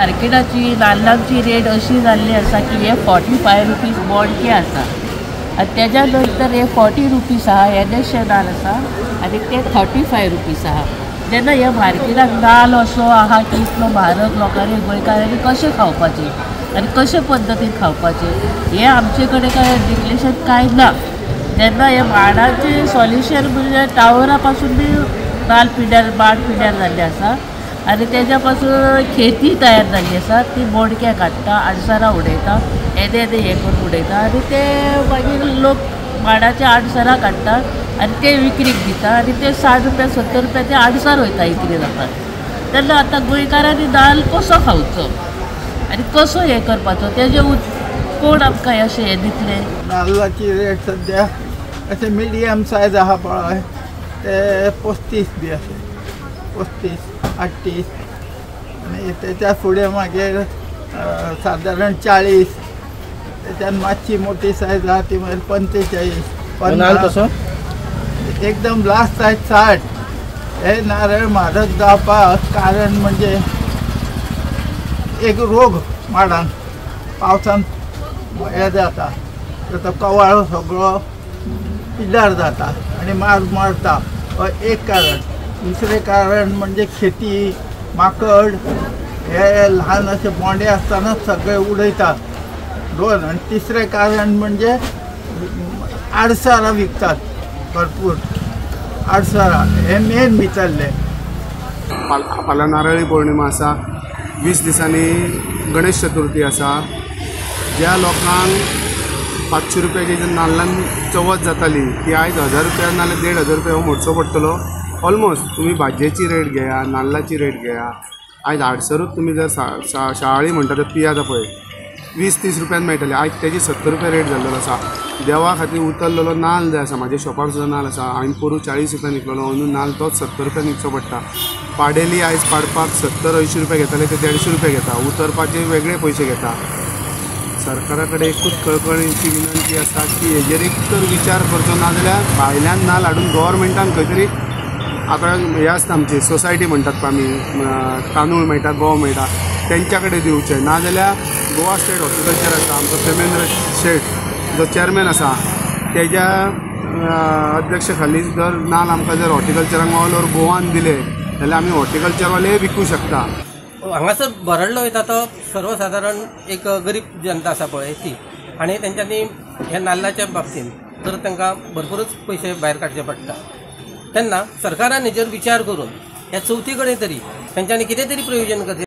मार्केटाची नाल्लांची rate अशी जाल्ली आसा की हे 45 रुपीज मोडके आसा आनी तेज्या नंतर हे 40 रुपीज आहा येदेशे नाल आसा आनी ते 35 रुपीज आहा। जेन्ना हे मार्केटाक नाल असो आहा की इतलो म्हारग लोकांनी गोंयकारांनी कशें खावपाचें आनी कशे पद्दतीन खावपाचें हे आमचे कडेन काय डिक्लेरेशन कांय ना। जेन्ना हे माडाचें सॉल्युशन म्हणजे टावरा पासून बी नाल पिड्यार माड पिड्यार जाल्ले आसा आनी तेज्या पासून खेती तयार जाल्ली आसा ती मोडके काडटा आडसरां उडयता येदे येदे हे करून उडयता आनी ते मागीर लोक माडाचे आडसरां काडटा आनी ते विक्रीक दिता आनी ते 60 रुपया 70 रुपया ते आडसर वयता विक्री जातात। तेन्ना आतां गोंयकारांनी नाल कसो खावचो आनी कसो हे करपाचो तेजे कोण आमकां अशें हे दितले। नाल्लाची रेट सद्या अशें मिडियम सायज आहा पळय ते 35 बी अशें 35 38 आनी तेच्या फुडें मागीर सादारण 40 त्याच्यान मातशी मोठी सायज आहा ती मागीर 45 50 एकदम लास्ट सायज 60। हे नारळ म्हारग जावपाक कारण म्हणजे एक रोग माडांक पावसान हे जाता तो कवाळो सगळो पिड्यार जाता आनी माड मरता हो एक कारण। दुसरें कारण म्हणजे खेती माकड हे ल्हान अशे बोंडे आसतना सगळे उडयतात दोन। आनी तिसरें कारण म्हणजे आडसरां विकतात भरपूर आडसरां हे मेन भितरले। फाल्यां नारळी पौर्णिमा आसा 20 दिसांनी गणेश चतुर्थी आसा। ज्या लोकांक 500 रुपयाची नाल्लान चवथ जाताली ती आयज 1000 रुपया नाल्यार 1500 रुपया मोडचो पडटलो। ऑलमोस्ट तुम्ही भाजयेची रेट घेया नाल्लाची रेट घेया आयज आडसरूच तुम्ही जर शाळी म्हणटा ते पियाता पळय 20-30 रुपयान मेळटले आयज तेजी 70 रुपया रेट जाल्लो आसा। देवा खातीर उतरलेलो नाल्ल जाय आसा म्हाज्या शॉपार सुद्दां नाल्ल आसा हांवें पोरू 40 रुपयान विकलेलो अंदू नाल्ल तोच 70 रुपयान विकचो पडटा। पाडेली आयज पाडपाक 70-80 रुपया घेताले ते 150 रुपया घेता उतरपाचे वेगळे पयशे घेता। सरकारा कडेन एकूच कळकळीची विनंती आसा की हेजेर एक तर विचार करचो ना जाल्यार भायल्यान नाल्ल हाडून गव्हर्मेंटान खंय तरी आतां हे आसता आमची सोसायटी म्हणटात पळय आमी तांदूळ मेळटा गंव मेळटा तेंच्या कडेन दिवचे नाजाल्यार गोवा स्टेट हॉर्टिकल्चर आसा आमचो प्रेमेंद्र शेट जो चेअरमॅन आसा तेज्या अध्यक्ष खाली जर नाल्ल आमकां जर हॉर्टिकल्चराक ऑल ओवर गोवान दिले जाल्यार आमी हॉर्टिकल्चरवाले विकूं शकता। हांगासर भरडलो वयता तो सर्वसाधारण एक गरीब जनता आसा पळय ती आनी तेंच्यांनी ह्या नाल्लाच्या बाबतींत तर तांकां भरपूरच पयशे भायर काडचे पडटा। तेन्ना सरकारान हेजेर विचार करून ह्या चवथी कडेन तरी तेंच्यांनी कितें तरी प्रयोजन करचें।